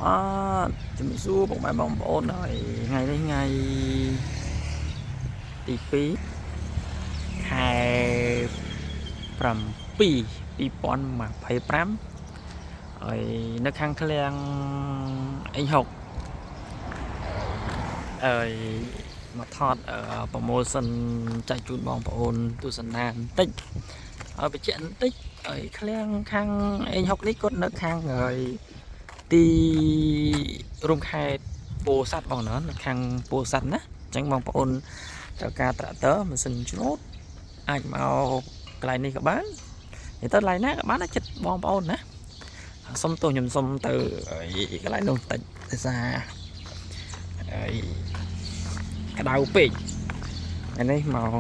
ជំរាបសួរបងប្អូនហើយថ្ងៃនេះថ្ងៃទី2ខែ7 2025ហើយនៅខាងឃ្លាំងអេងហុកមកថតប្រម៉ូសិនចែកជូនបងប្អូនទស្សនាបន្តិចឲ្យបញ្ជាក់បន្តិចហើយឃ្លាំងខាងអេងហុកនេះគាត់នៅខាងហើយទីរួមខេត្តពោធិ៍សាត់បងប្អូននៅខាងពោធិ៍សាត់ណាអញ្ចឹងបងប្អូនត្រូវការត្រាក់ទ័រម៉ាស៊ីនឆ្នូតអាចមកកន្លែងនេះក៏បានទៅកន្លែងណាក៏បានចិត្តបងប្អូនណាសុំទោសខ្ញុំសុំទៅកន្លែងនោះតិចដោយសារក្តៅពេកថ្ងៃនេះមក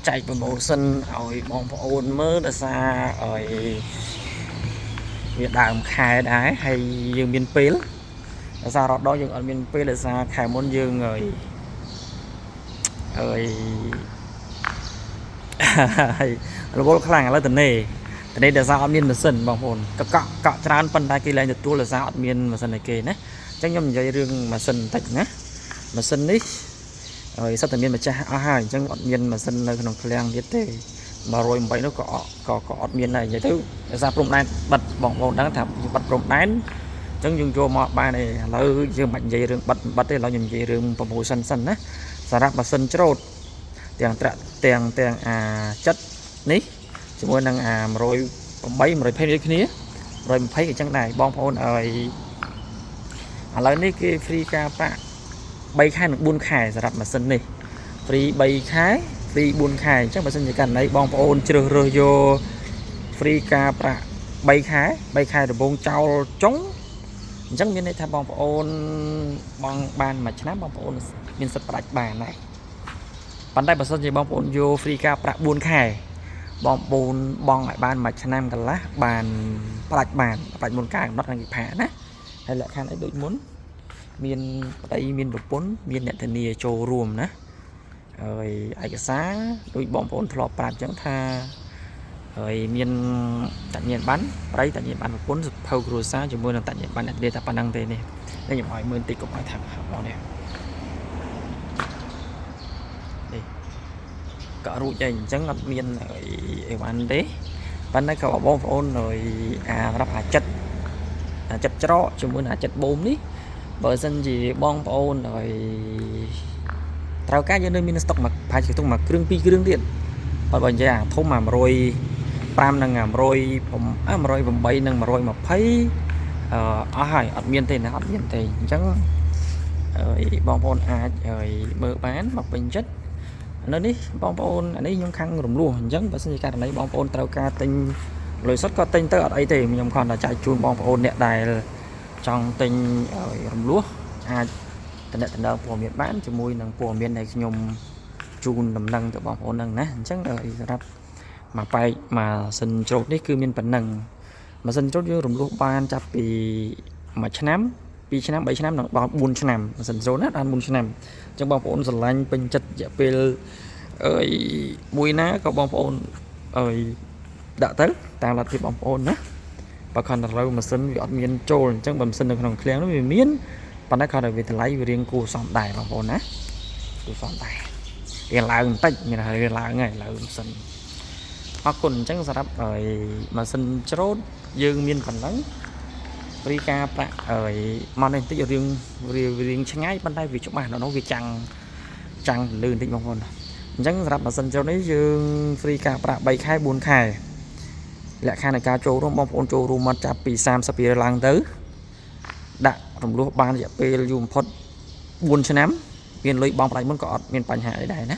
ចែកប្រម៉ូសិនឲ្យបងប្អូនមើលដោយសារវាដើមខែដែរហើយយើងមានពេលដោយសាររត់ដល់យើងអត់មានពេលដោយសារខែមុនយើងរវល់ខ្លាំងឥឡូវតនេដោយសារអត់មានម៉ាស៊ីនបងប្អូនកក់ច្រើនប៉ុន្តែគេឡើងទទួលដោយសារអត់មានម៉ាស៊ីនឲ្យគេណាអញ្ចឹងខ្ញុំនិយាយរឿងម៉ាស៊ីនបន្តិចណាម៉ាស៊ីននេះសិតតែមានម្ចាស់អស់ហើយអញ្ចឹងអត់មានម៉ាស៊ីននៅក្នុងឃ្លាំងទៀតទេ108នោះក៏អត់មានដែរនិយាយទៅដោយសារព្រំដែនបិទបងប្អូនដឹងថាបិទព្រំដែនអញ្ចឹងយើងចូលមកបានទេឥឡូវយើងមិននិយាយរឿងបិទទេឥឡូវខ្ញុំនិយាយរឿងប្រម៉ូសិនសិនណាសម្រាប់ម៉ាស៊ីនច្រូតទាំងត្រាក់ទាំងចិត្តនេះជាមួយនឹង108 120ដូចគ្នា120អញ្ចឹងដែរបងប្អូនឥឡូវនេះគេ free ការប្រាក់3ខែនិង4ខែសម្រាប់ម៉ាស៊ីននេះ free 3ខែ free 4ខែអញ្ចឹងបើសិនជាករណីបងប្អូនជ្រើសរើសយក free ការប្រាក់3ខែដំបូងចោលចុងអញ្ចឹងមានន័យថាបងប្អូនបងបានមួយឆ្នាំបងប្អូនមានសិទ្ធិផ្ដាច់បានដែរប៉ុន្តែបើសិនជាបងប្អូនយក free ការប្រាក់4ខែបងប្អូនបងឲ្យបានមួយឆ្នាំកន្លះបានផ្ដាច់មុនការកំណត់ខាងវិភាគណាហើយលក្ខខណ្ឌអីដូចមុនមានប្តីមានប្រពន្ធមានអ្នកធានាចូលរួមណាហើយឯកសារដូចបងប្អូនធ្លាប់ប្រាប់អញ្ចឹងថាហើយមានតញ្ញាណប័ណ្ណប្រៃតញ្ញាណប័ណ្ណប្រពន្ធសភៅគ្រួសារជាមួយនឹងតញ្ញាណប័ណ្ណអ្នកធានាតែប៉ុណ្្នឹងទេនេះខ្ញុំឲ្យមើលបន្តិចកុំឲ្យថាបងនេះក៏រួចហើយអញ្ចឹងអត់មានអីវ៉ាន់ទេប៉ុន្តែក៏បងប្អូនរាប់ចិត្តច្រកជាមួយនឹងចិត្តបូមនេះបើសិនជាបងប្អូនត្រូវការយើងនៅមានស្តុកមកផាច់ទុកមកគ្រឿង2គ្រឿងទៀតបើនិយាយធំ105និង108និង120អស់ហើយអត់មានទេណាអត់មានទេអញ្ចឹងបងប្អូនអាចមើលបានមកពេញចិត្តនៅនេះបងប្អូនអានេះខ្ញុំខាងរំលោះអញ្ចឹងបើសិនជាករណីបងប្អូនត្រូវការទិញលុយសុទ្ធក៏ទិញទៅអត់អីទេខ្ញុំគ្រាន់តែចែកជូនបងប្អូនអ្នកដែលចង់ទិញរំលោះអាចតំណព័ត៌មានបានជាមួយនឹងព័ត៌មានដែលខ្ញុំជូនដំណឹងទៅបងប្អូនហ្នឹងណាអញ្ចឹងសម្រាប់មកប៉ែកម៉ាស៊ីនច្រូតនេះគឺមានប៉ុណ្ណឹងម៉ាស៊ីនច្រូតយើងរំលោះបានចាប់ពី1ឆ្នាំ2ឆ្នាំ3ឆ្នាំនិងដល់4ឆ្នាំម៉ាស៊ីនច្រូតណាដល់4ឆ្នាំអញ្ចឹងបងប្អូនស្រឡាញ់ពេញចិត្តរយៈពេលមួយណាក៏បងប្អូនដាក់ទៅតាមលទ្ធភាពបងប្អូនណាបើខំទៅម៉ាស៊ីនវាអត់មានចូលអញ្ចឹងបើម៉ាស៊ីននៅក្នុងឃ្លាំងនោះវាមានប៉ុន្តែគាត់ឲ្យវាតម្លៃវារៀងគួរសមដែរបងប្អូនណាគួរសមដែររៀងឡើងបន្តិចមានថារៀងឡើងហើយឡើងម៉ាស៊ីនអរគុណអញ្ចឹងសម្រាប់ម៉ាស៊ីនច្រូតយើងមានប៉ុណ្ណឹងព្រីការប្រាក់មកនេះបន្តិចរៀងឆ្ងាយប៉ុន្តែវាច្បាស់នៅនោះវាចាំងលឿនបន្តិចបងប្អូនអញ្ចឹងសម្រាប់ម៉ាស៊ីនច្រូតនេះយើងព្រីការប្រាក់3ខែ4ខែលក្ខខណ្ឌនៃការចូលរួមបងប្អូនចូលរួមមកចាប់ពី30រៀលឡើងទៅដាក់រំលោះបានរយៈពេលយូរបំផុត4ឆ្នាំមានលុយបងផ្ដាច់មុនក៏អត់មានបញ្ហាអីដែរណា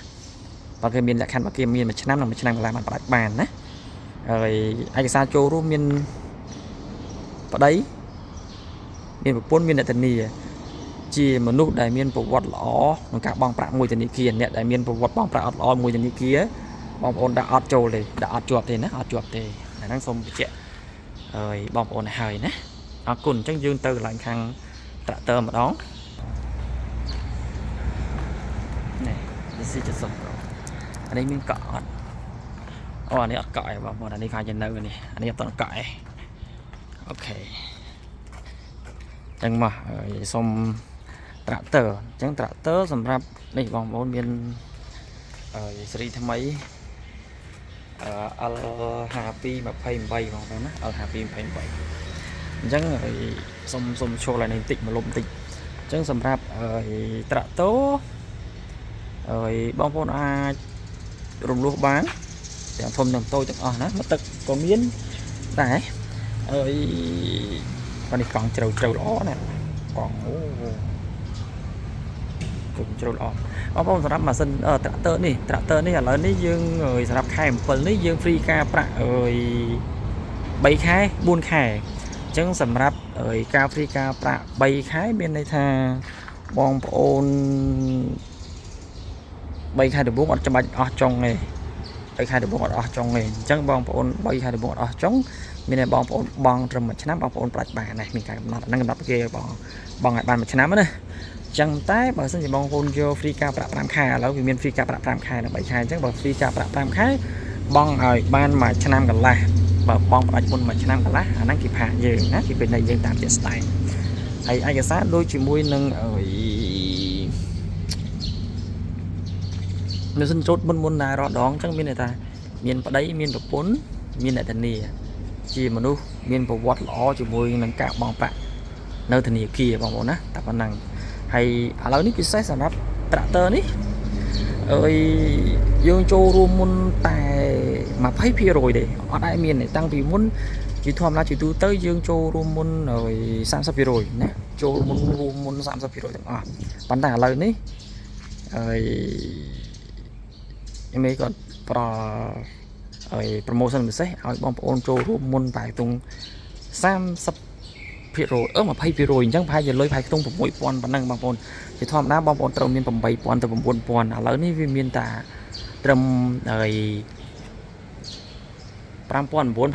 បើគេមានលក្ខខណ្ឌបើគេមាន1ឆ្នាំនិង1ឆ្នាំកន្លះបានផ្ដាច់បានណាហើយឯកសារចូលរួមមានប្តីមានប្រពន្ធមានអ្នកធានាជាមនុស្សដែលមានប្រវត្តិល្អក្នុងការបង់ប្រាក់មួយធនាគារអ្នកដែលមានប្រវត្តិបង់ប្រាក់អត់ល្អមួយធនាគារបងប្អូនដាក់អត់ចូលទេដាក់អត់ជាប់ទេណាអត់ជាប់ទេអាហ្នឹងសូមបញ្ជាក់បងប្អូនឲ្យហើយណាអរគុណអញ្ចឹងយើងទៅកន្លែងខាងត្រាក់ទ័រម្ដងនេះDC70 Pro អានេះមានកក់អត់អានេះអត់កក់ឯងបងប្អូនអានេះខាងនៅនេះអានេះអត់តកក់ឯងអូខេ ចឹងមកសុំ tractor ចឹង tractor សម្រាប់នេះបងប្អូនមានសេរីថ្មីL52 28បងប្អូនណា L52 28អញ្ចឹងសុំចូលឡើងនេះបន្តិចមកលុបបន្តិចអញ្ចឹងសម្រាប់tractor បងប្អូនអាចរំលោះបានទាំងធំទាំងតូចទាំងអស់ណាមកទឹកក៏មានដែរបាទនេះកង់ជ្រៅល្អណាកង់អូជ្រៅល្អបងប្អូនសម្រាប់ម៉ាស៊ីនtractor នេះឥឡូវនេះយើងសម្រាប់ខែ7នេះយើង free ការប្រាក់3ខែ4ខែអញ្ចឹងសម្រាប់ការ free ការប្រាក់3ខែមានន័យថាបងប្អូន3ខែដំបូងអត់ច្បាច់អស់ចុងទេ3ខែដំបូងអត់អស់ចុងទេអញ្ចឹងបងប្អូន3ខែដំបូងអត់អស់ចុងមានតែបងប្អូនបង់ត្រឹម1ឆ្នាំបងប្អូនប្រាច់បានណាមានការកំណត់ហ្នឹងកំណត់គេបងឲ្យបាន1ឆ្នាំណាចឹងតែបើសិនជាបងប្អូនយក free ការប្រាក់5ខែឥឡូវវាមាន free ការប្រាក់5ខែនិង3ខែអញ្ចឹងបើ free ការប្រាក់5ខែបងឲ្យបាន1ឆ្នាំកន្លះបើបងផ្ដាច់មុន1ឆ្នាំកន្លះអាហ្នឹងគេផាកយើងណាគេពេលនៃយើងតាមជាក់ស្ដែងហើយឯកសារដូចជាមួយនឹងនៅសិនចូលមុនដែររដងអញ្ចឹងមានន័យថាមានប្តីមានប្រពន្ធមានអ្នកធានាជាមនុស្សមានប្រវត្តិល្អជាមួយនឹងការបង់ប្រាក់នៅធនាគារបងប្អូនណាតែប៉ុណ្ណឹងហើយឥឡូវនេះពិសេសសម្រាប់ tractor នេះយើងចូលរួមមុនតែ20%ទេអត់ដែរមានទេតាំងពីមុនជាធម្មតាជាទូទៅយើងចូលរួមមុន30%ណាចូលរួមមុន30%ទាំងអស់ប៉ុន្តែឥឡូវនេះមេគាត់ប្រpromotion ពិសេសឲ្យបងប្អូនចូលរួមមុនតែទង30% 20% អញ្ចឹងប្រហែលជាលុយប្រហែលខ្ទង់ 6000 ប៉ុណ្ណឹងបងប្អូនជាធម្មតាបងប្អូនត្រូវមាន 8000 ទៅ 9000 ឥឡូវនេះវាមានតែត្រឹម5900ប្រ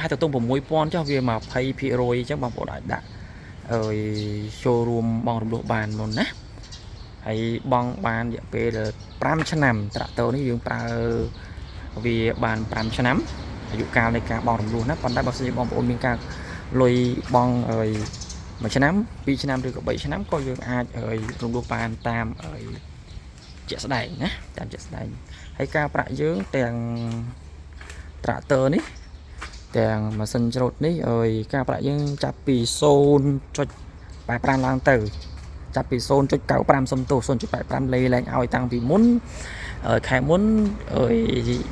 ហែលទៅ 6000 ចុះវា 20% អញ្ចឹងបងប្អូនអាចដាក់ចូលរួមបងរំលោះបានមុនណាហើយបងបានរយៈពេល5ឆ្នាំ tractor នេះយើងប្រើវាបាន5ឆ្នាំអាយុកាលនៃការបងរំលោះណាប៉ុន្តែបើសិនជាបងប្អូនមានការលុយបង1ឆ្នាំ2ឆ្នាំឬក៏3ឆ្នាំក៏យើងអាចរំលោះបានតាមជាក់ស្ដែងណាតាមជាក់ស្ដែងហើយការប្រាក់យើងទាំង tractor នេះទាំងម៉ាស៊ីនច្រូតនេះការប្រាក់យើងចាប់ពី 0.85 ឡើងទៅចាប់ពី 0.95 សុំទោស 0.85 លេឡើងឲ្យតាំងពីមុនខែមុន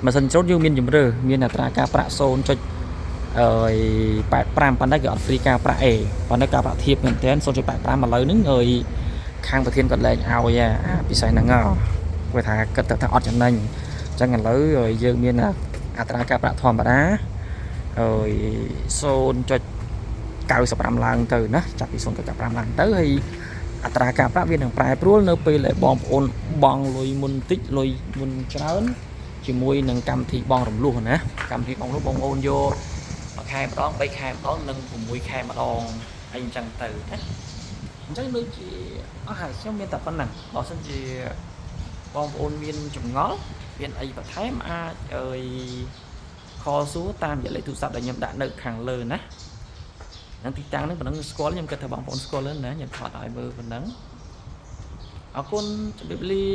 ម៉ាស៊ីនច្រូតយើងមានជំរឿមានអត្រាការប្រាក់ 0.85 ប៉ុន្តែគេអត់ free ការប្រាក់ឯងប៉ុន្តែការប្រាក់ធៀបមែនទែន 0.85 ឥឡូវហ្នឹងខាងប្រធានគាត់លែងឲ្យពិសេសហ្នឹងគាត់ថាគិតទៅថាអត់ចំណេញអញ្ចឹងឥឡូវយើងមានអត្រាការប្រាក់ធម្មតា0.95 ឡើងទៅណាចាប់ពី 0.95 ឡើងទៅហើយអត្រាការប្រាក់វានឹងប្រែប្រួលនៅពេលដែលបងប្អូនបង់លុយមុនតិចលុយមុនច្រើនជាមួយនឹងកម្មវិធីបងរំលោះណាកម្មវិធីបងរំលោះបងប្អូនយក1ខែម្ដង3ខែម្ដងនិង6ខែម្ដងអីអញ្ចឹងទៅណាអញ្ចឹងដូចជាអស់ហើយខ្ញុំមានតែប៉ុណ្ណឹងបើសិនជាបងប្អូនមានចម្ងល់មានអីបន្ថែមអាចខលសួរតាមរយៈលេខទូរស័ព្ទដែលខ្ញុំដាក់នៅខាងលើណានឹងទីតាំងហ្នឹងប៉ុណ្ណឹងស្គាល់ខ្ញុំគិតថាបងប្អូនស្គាល់លើណាខ្ញុំថតឲ្យមើលប៉ុណ្ណឹងអរគុណជម្រាបលា